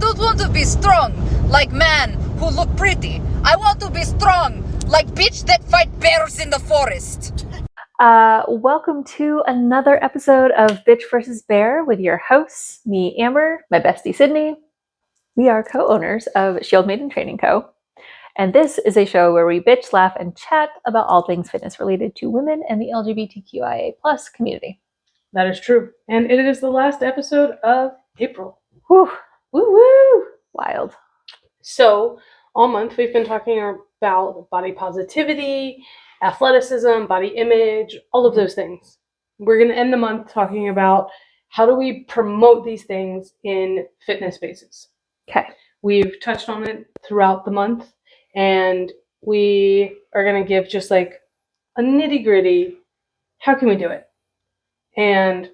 don't want to be strong like men who look pretty. I want to be strong like bitch that fight bears in the forest. Welcome to another episode of Bitch vs. Bear with your hosts, me, Amber, my bestie, Sydney. We are co-owners of Shield Maiden Training Co. And this is a show where we bitch, laugh, and chat about all things fitness related to women and the LGBTQIA+ community. That is true. And it is the last episode of April. Woo! Woo woo! Wild. So, all month we've been talking about body positivity, athleticism, body image, all of those things. We're going to end the month talking about how do we promote these things in fitness spaces. Okay. We've touched on it throughout the month, and we are going to give just like a nitty-gritty, how can we do it? And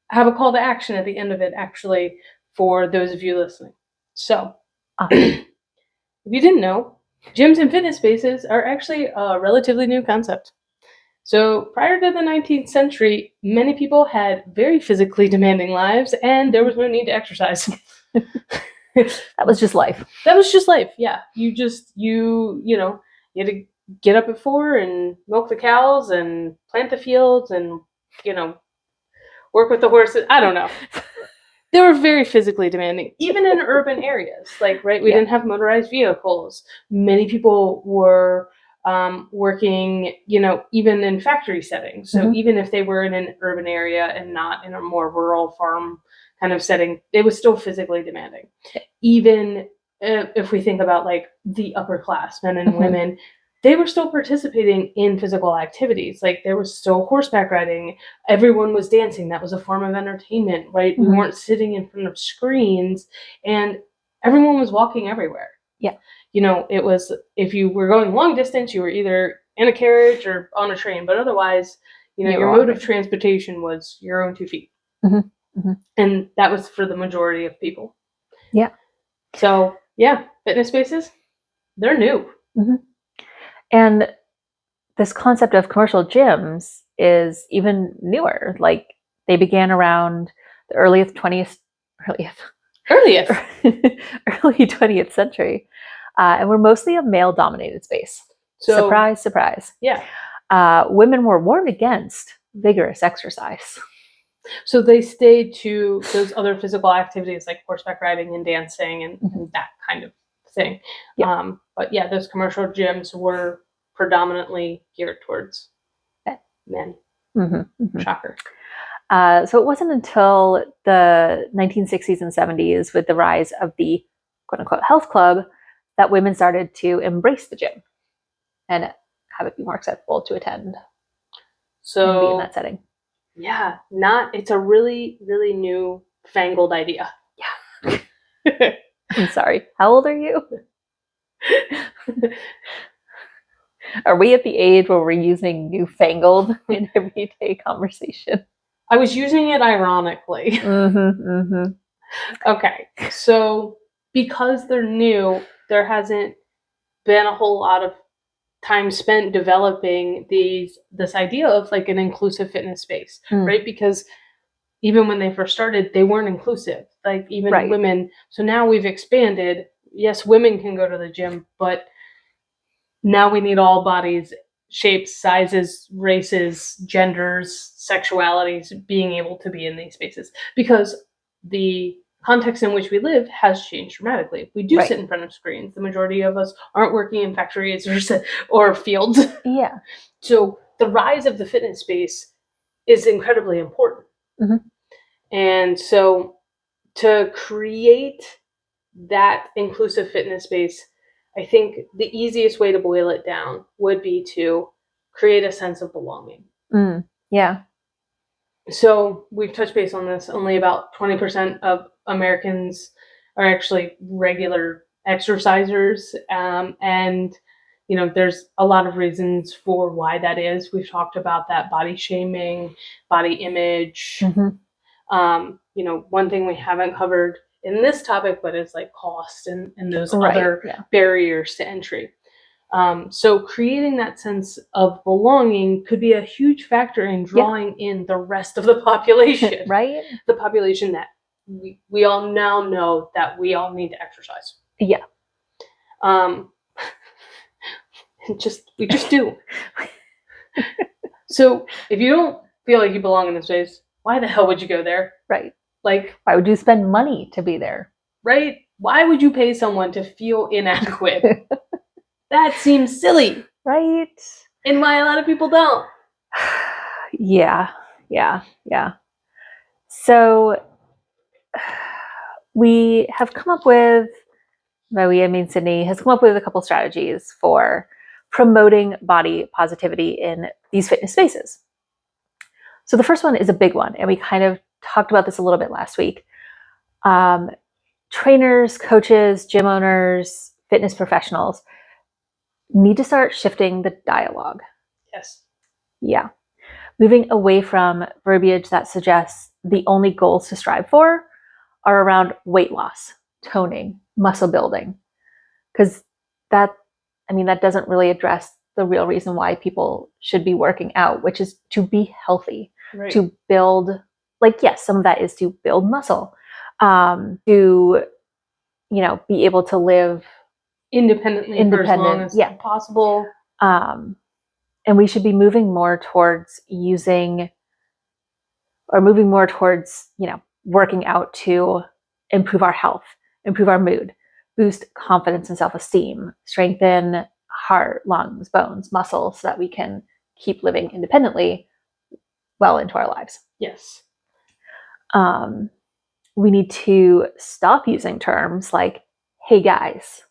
have a call to action at the end of it, actually, for those of you listening. So, if you didn't know, gyms and fitness spaces are actually a relatively new concept. So, prior to the 19th century, many people had very physically demanding lives, and there was no need to exercise. That was just life. That was just life, yeah. You had to get up at 4 and milk the cows and plant the fields and, work with the horses. I don't know. They were very physically demanding, even in urban areas. We didn't have motorized vehicles. Many people were working, even in factory settings. So even if they were in an urban area and not in a more rural farm kind of setting, it was still physically demanding. Even if we think about the upper class, men and women, they were still participating in physical activities. There was still horseback riding. Everyone was dancing. That was a form of entertainment, right? We weren't sitting in front of screens, and everyone was walking everywhere. Yeah. It was, if you were going long distance, you were either in a carriage or on a train, but otherwise, your mode of transportation was your own 2 feet. And that was for the majority of people. Yeah. So, yeah, fitness spaces, they're new. And this concept of commercial gyms is even newer. They began around the early 20th century, and were mostly a male-dominated space. So, surprise, surprise. Yeah. Women were warned against vigorous exercise. So they stayed to those other physical activities like horseback riding and dancing and that kind of thing. Yeah. But yeah, those commercial gyms were predominantly geared towards men. Shocker. So it wasn't until the 1960s and 70s, with the rise of the quote-unquote health club, that women started to embrace the gym and have it be more acceptable to attend and be in that setting. Yeah, it's a really, really new fangled idea. Yeah. I'm sorry. How old are you? Are we at the age where we're using newfangled in everyday conversation? I was using it ironically. Okay, so because they're new, there hasn't been a whole lot of time spent developing this idea of an inclusive fitness space, right? Because even when they first started, they weren't inclusive, women. So now we've expanded. Yes, women can go to the gym, but now we need all bodies, shapes, sizes, races, genders, sexualities being able to be in these spaces, because the context in which we live has changed dramatically. We do sit in front of screens. The majority of us aren't working in factories or fields. Yeah. So the rise of the fitness space is incredibly important. And so to create that inclusive fitness space, I think the easiest way to boil it down would be to create a sense of belonging. Yeah. So we've touched base on this. Only about 20% of Americans are actually regular exercisers. And, there's a lot of reasons for why that is. We've talked about that: body shaming, body image. One thing we haven't covered in this topic, but it's cost and those other barriers to entry. So creating that sense of belonging could be a huge factor in drawing in the rest of the population. Right? The population that we all now know that we all need to exercise. Yeah. We just do. So if you don't feel like you belong in this space, why the hell would you go there? Right. Like, why would you spend money to be there? Right? Why would you pay someone to feel inadequate? That seems silly. Right. And why a lot of people don't. Yeah. So we have come up with, Sydney has come up with a couple strategies for promoting body positivity in these fitness spaces. So the first one is a big one, and we kind of talked about this a little bit last week. Trainers, coaches, gym owners, fitness professionals need to start shifting the dialogue. Yes. Yeah. Moving away from verbiage that suggests the only goals to strive for are around weight loss, toning, muscle building. Because that doesn't really address the real reason why people should be working out, which is to be healthy, Right. to build, yes, some of that is to build muscle, to, be able to live independently for as long as possible. And we should be moving more towards working out to improve our health, improve our mood, boost confidence and self-esteem, strengthen heart, lungs, bones, muscle, so that we can keep living independently well into our lives. Yes. We need to stop using terms like, hey guys,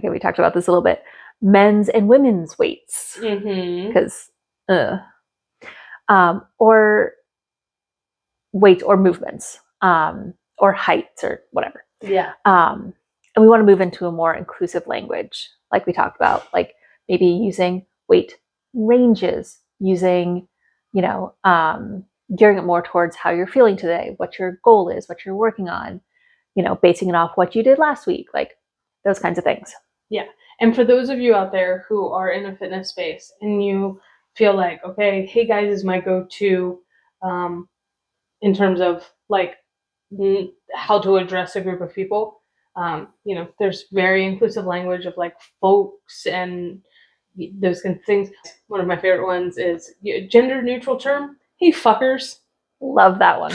we talked about this a little bit, men's and women's weights, because or weights or movements, or heights or whatever. Yeah. And we want to move into a more inclusive language, like we talked about, like maybe using weight ranges, using, gearing it more towards how you're feeling today, what your goal is, what you're working on, basing it off what you did last week, like those kinds of things. Yeah. And for those of you out there who are in a fitness space and you feel like, okay, hey guys is my go-to in terms of like how to address a group of people. There's very inclusive language of like folks and those kinds of things. One of my favorite ones is gender neutral term. Hey fuckers. Love that one.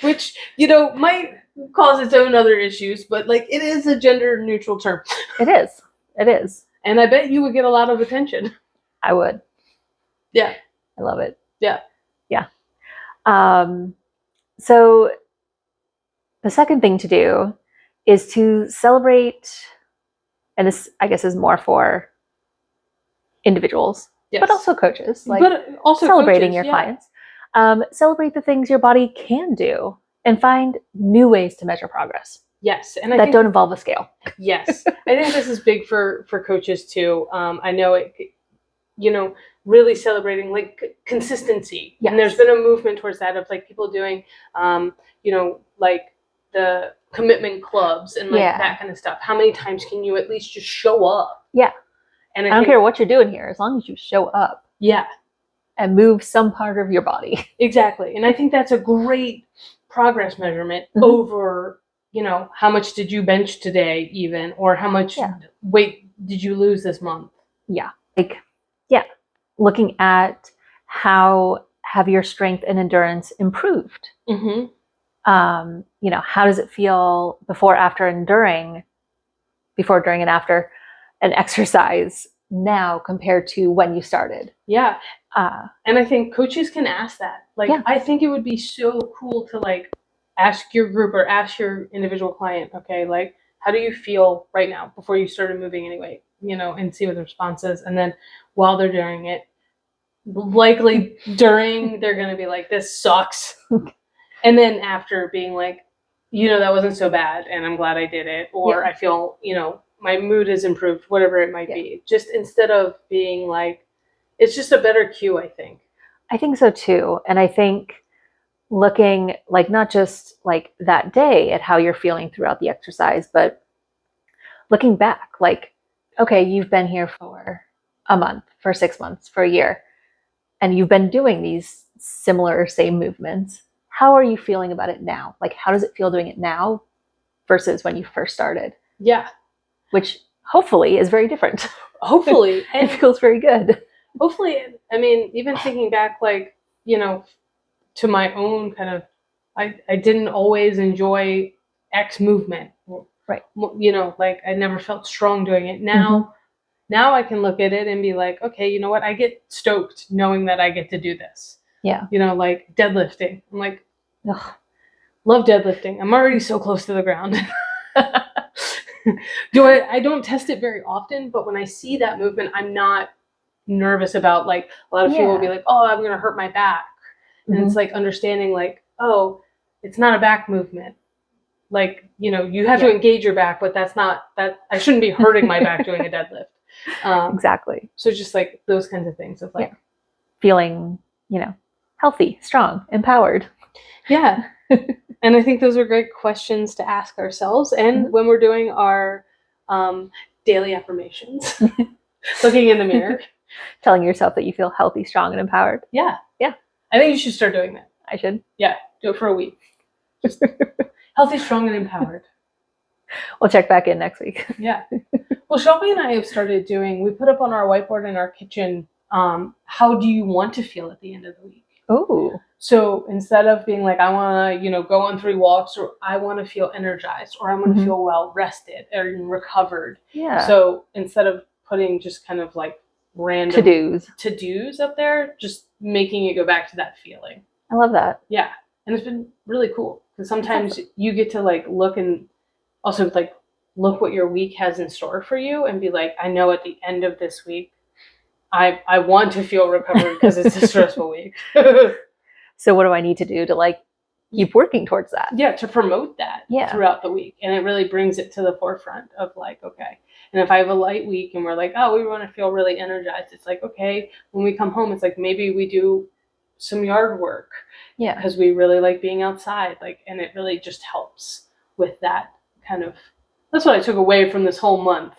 Which, might cause its own other issues, but like it is a gender neutral term. It is. And I bet you would get a lot of attention. I would. Yeah. I love it. Yeah. So the second thing to do is to celebrate, and this I guess is more for individuals, yes, but also coaches, but also celebrating coaches, your clients. Celebrate the things your body can do and find new ways to measure progress. Yes, and that don't involve a scale. Yes, I think this is big for coaches too. I know it, really celebrating like consistency. Yes. And there's been a movement towards that of like people doing, like the commitment clubs and like that kind of stuff. How many times can you at least just show up? Yeah. And I don't care what you're doing here, as long as you show up. Yeah. And move some part of your body. Exactly. And I think that's a great progress measurement over, how much did you bench today even, or how much weight did you lose this month? Yeah. Looking at how have your strength and endurance improved? Mm-hmm. How does it feel before, during and after an exercise now compared to when you started? Yeah. And I think coaches can ask that. I think it would be so cool to like ask your group or ask your individual client, okay, like, how do you feel right now before you started moving anyway, and see what the response is. And then while they're doing it, likely during, they're going to be like, this sucks. And then after being like, that wasn't so bad and I'm glad I did it. Or I feel, my mood has improved, whatever it might be. Just instead of being like, it's just a better cue, I think. I think so too. And I think looking like not just like that day at how you're feeling throughout the exercise, but looking back, like, okay, you've been here for a month, for 6 months, for a year, and you've been doing these similar or same movements. How are you feeling about it now? Like, how does it feel doing it now versus when you first started? Yeah. Which hopefully is very different. Hopefully. It feels very good. Hopefully, I mean, even thinking back, like, you know, to my own kind of, I didn't always enjoy X movement. Right. You know, like I never felt strong doing it. Now I can look at it and be like, okay, you know what? I get stoked knowing that I get to do this. Yeah. You know, like deadlifting. I'm like, Ugh. love deadlifting. I'm already so close to the ground. I don't test it very often, but when I see that movement, I'm not nervous about, like, a lot of people will be like, oh, I'm going to hurt my back. And it's like understanding, like, oh, it's not a back movement. Like, you know, you have to engage your back, but that's not that I shouldn't be hurting my back doing a deadlift. Exactly. So just like those kinds of things of like feeling, you know, healthy, strong, empowered. Yeah. And I think those are great questions to ask ourselves. And when we're doing our daily affirmations, looking in the mirror, telling yourself that you feel healthy, strong, and empowered. Yeah. Yeah. I think you should start doing that. I should. Yeah. Do it for a week. Just healthy, strong, and empowered. We'll check back in next week. Yeah. Well, Shelby and I have started doing, we put up on our whiteboard in our kitchen, how do you want to feel at the end of the week? Oh. So instead of being like, I want to, you know, go on 3 walks, or I want to feel energized, or I want to feel well rested or recovered. Yeah. So instead of putting just kind of like random to-dos up there, just making it go back to that feeling. I love that. Yeah. And it's been really cool because sometimes you get to like look and also like look what your week has in store for you and be like, I know at the end of this week, I want to feel recovered because it's a stressful week. So what do I need to do to like keep working towards that? Yeah, to promote that throughout the week. And it really brings it to the forefront of like, okay. And if I have a light week and we're like, oh, we want to feel really energized, it's like, okay, when we come home, it's like maybe we do some yard work. Yeah. Because we really like being outside. Like, and it really just helps with that kind of, that's what I took away from this whole month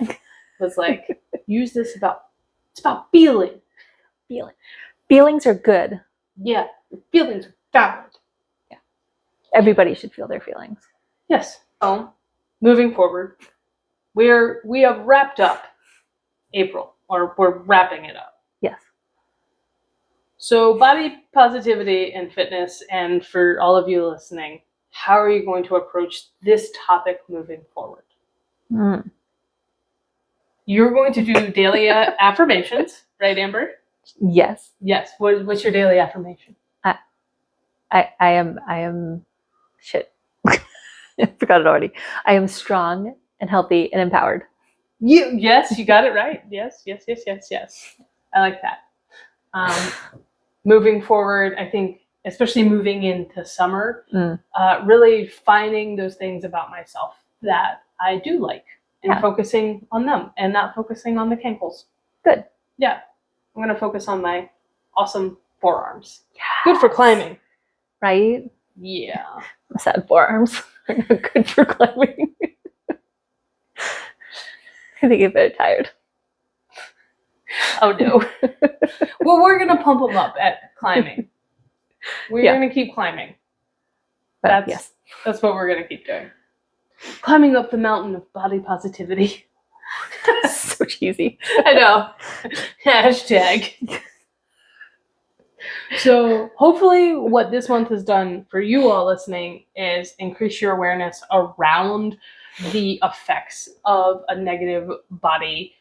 was like, use this it's about feeling. Feelings are good. Yeah. Feelings are valid. Yeah. Everybody should feel their feelings. Yes. So, moving forward, we have wrapped up April, or we're wrapping it up. Yes. So, body positivity and fitness, and for all of you listening, how are you going to approach this topic moving forward? You're going to do daily affirmations, right, Amber? Yes. Yes. What's your daily affirmation? I am shit. I forgot it already. I am strong and healthy and empowered. Yes, you got it right. Yes. I like that. Moving forward, I think, especially moving into summer, really finding those things about myself that I do like and focusing on them and not focusing on the cankles. Good. Yeah. I'm going to focus on my awesome forearms. Yes. Good for climbing. Right? Yeah. Sad forearms are not good for climbing. I think you're very tired. Oh no. Well, we're going to pump them up at climbing. We're going to keep climbing. That's what we're going to keep doing. Climbing up the mountain of body positivity. So cheesy. I know. Hashtag. So hopefully what this month has done for you all listening is increase your awareness around the effects of a negative body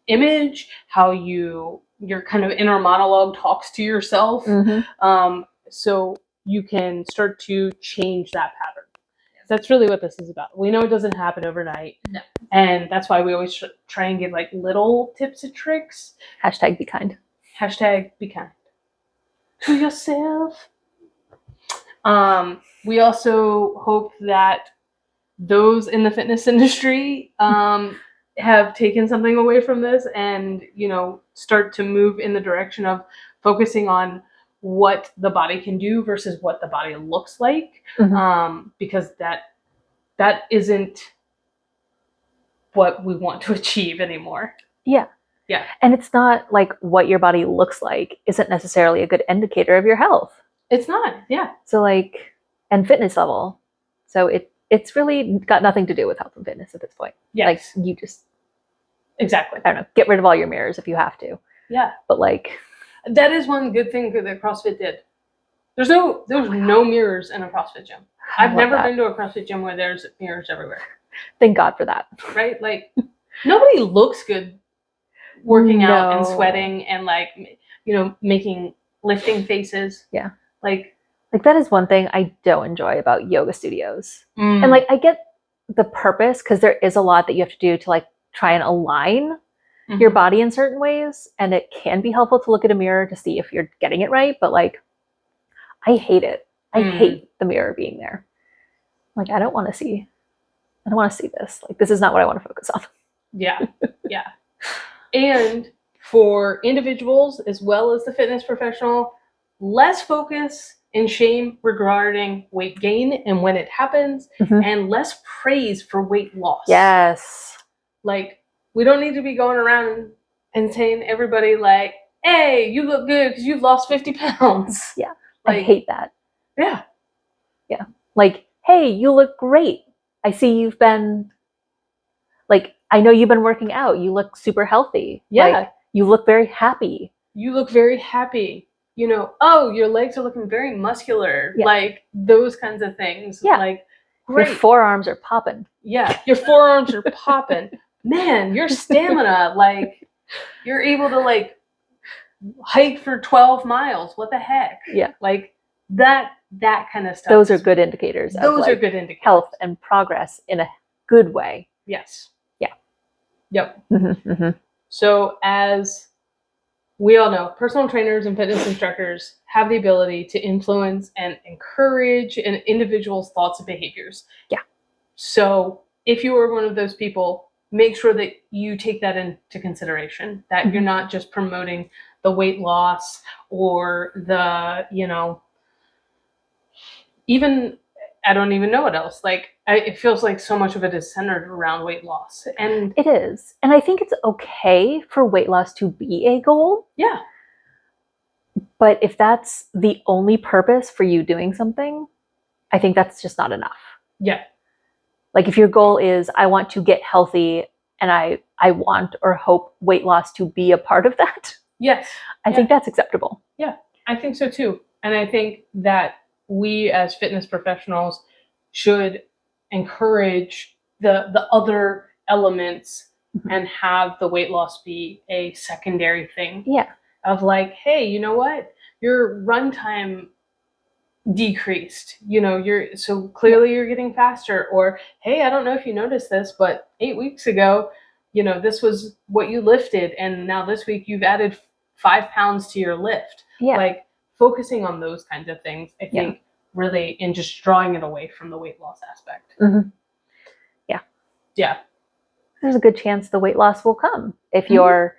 image, how your kind of inner monologue talks to yourself. So you can start to change that pattern. That's really what this is about. We know it doesn't happen overnight. No. And that's why we always try and give like little tips and tricks. Hashtag be kind. Hashtag be kind to yourself. We also hope that those in the fitness industry have taken something away from this and, you know, start to move in the direction of focusing on what the body can do versus what the body looks like, because that isn't what we want to achieve anymore. Yeah. And it's not like what your body looks like isn't necessarily a good indicator of your health. It's not. Yeah. So like, and fitness level. So it's really got nothing to do with health and fitness at this point. Yes. Like you just, Exactly. I don't know, get rid of all your mirrors if you have to. Yeah. But like, that is one good thing that CrossFit did. There's no mirrors in a CrossFit gym. I've never been to a CrossFit gym where there's mirrors everywhere. Thank God for that. Right? Like, nobody looks good working out and sweating and like, making lifting faces. Yeah. Like that is one thing I don't enjoy about yoga studios. And like, I get the purpose because there is a lot that you have to do to like try and align your body in certain ways. And it can be helpful to look at a mirror to see if you're getting it right. But like, I hate it. I hate the mirror being there. Like, I don't want to see this. Like, this is not what I want to focus on. Yeah. Yeah. And for individuals as well as the fitness professional, less focus and shame regarding weight gain and when it happens, and less praise for weight loss. Yes. Like, we don't need to be going around and saying everybody like, hey, you look good because you've lost 50 pounds. Yeah. Like, I hate that. Yeah. Yeah. Like, hey, you look great. I see you've been, like, I know you've been working out. You look super healthy. Yeah. Like, you look very happy. You look very happy. Oh, your legs are looking very muscular. Yeah. Like, those kinds of things. Yeah. Like, great. Your forearms are popping. Yeah. Your forearms are popping. Man, your stamina, like, you're able to, like, hike for 12 miles. What the heck? Yeah. Like, that kind of stuff. Those are good indicators. Those are good indicators. Health and progress in a good way. Yes. Yeah. Yep. So as we all know, personal trainers and fitness instructors have the ability to influence and encourage an individual's thoughts and behaviors. Yeah. So if you are one of those people, make sure that you take that into consideration, that you're not just promoting the weight loss or the, even, I don't even know what else. Like, it feels like so much of it is centered around weight loss. And it is. And I think it's okay for weight loss to be a goal. Yeah. But if that's the only purpose for you doing something, I think that's just not enough. Yeah. Like, if your goal is, I want to get healthy and I want or hope weight loss to be a part of that. Yes. I think that's acceptable. Yeah, I think so too. And I think that we as fitness professionals should encourage the other elements and have the weight loss be a secondary thing. Yeah. Of like, hey, you know what? Your run time decreased. So clearly you're getting faster. Or, hey, I don't know if you noticed this, but 8 weeks ago, this was what you lifted. And now this week you've added 5 pounds to your lift. Yeah. Like, focusing on those kinds of things, I think, really, in just drawing it away from the weight loss aspect. Yeah. Yeah. There's a good chance the weight loss will come if you're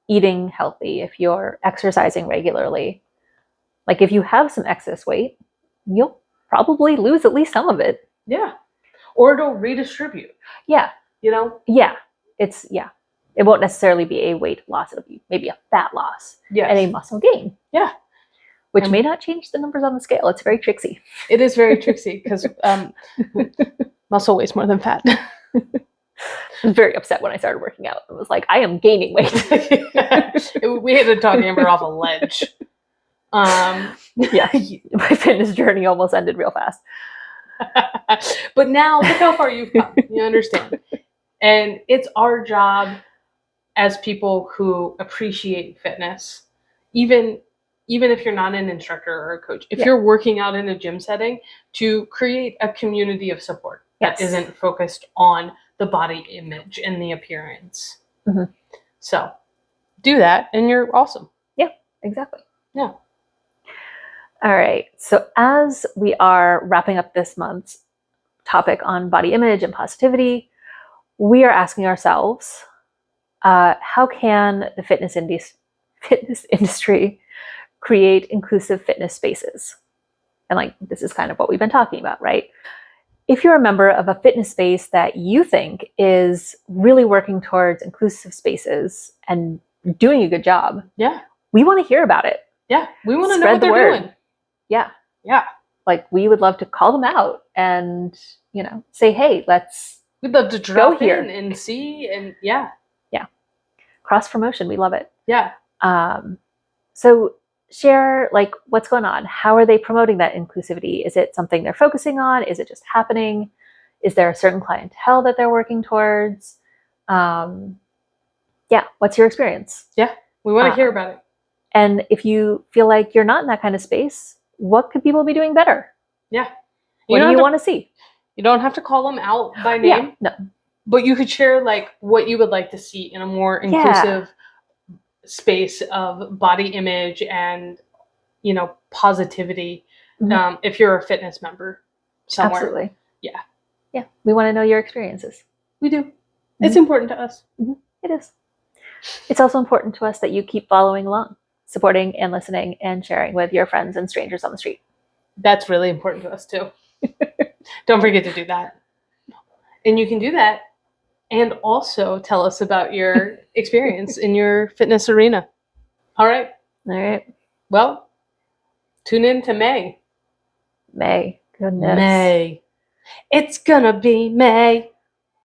eating healthy, if you're exercising regularly. Like, if you have some excess weight, you'll probably lose at least some of it. Yeah. Or it'll redistribute. Yeah. Yeah. It won't necessarily be a weight loss. It'll be maybe a fat loss and a muscle gain. Yeah. Which may not change the numbers on the scale. It's very tricksy. It is very tricksy because muscle weighs more than fat. I was very upset when I started working out. It was like, I am gaining weight. We had to talk Amber off a ledge. Yeah. My fitness journey almost ended real fast. But now look how far you've come. You understand. And it's our job as people who appreciate fitness, even if you're not an instructor or a coach, if you're working out in a gym setting, to create a community of support that isn't focused on the body image and the appearance. So do that and you're awesome. Yeah, exactly. Yeah. All right. So as we are wrapping up this month's topic on body image and positivity, we are asking ourselves, how can the fitness industry create inclusive fitness spaces? And like, this is kind of what we've been talking about, right? If you're a member of a fitness space that you think is really working towards inclusive spaces and doing a good job, yeah, we want to hear about it. Yeah, we want to know what they're doing. Yeah. Yeah. Like, we would love to call them out and, say, hey, let's We'd love to drop here. in and see, and yeah. Cross promotion. We love it. Yeah. So share, like, what's going on. How are they promoting that inclusivity? Is it something they're focusing on? Is it just happening? Is there a certain clientele that they're working towards? What's your experience? Yeah. We want to hear about it. And if you feel like you're not in that kind of space, what could people be doing better? Yeah. What do you want to see? You don't have to call them out by name. No. But you could share like what you would like to see in a more inclusive space of body image and, positivity. If you're a fitness member somewhere. Absolutely. Yeah. Yeah. We want to know your experiences. We do. It's important to us. It is. It's also important to us that you keep following along, supporting and listening and sharing with your friends and strangers on the street. That's really important to us too. Don't forget to do that. And you can do that and also tell us about your experience in your fitness arena. All right. All right. Well, tune in to May. May. Goodness. May. It's gonna be May.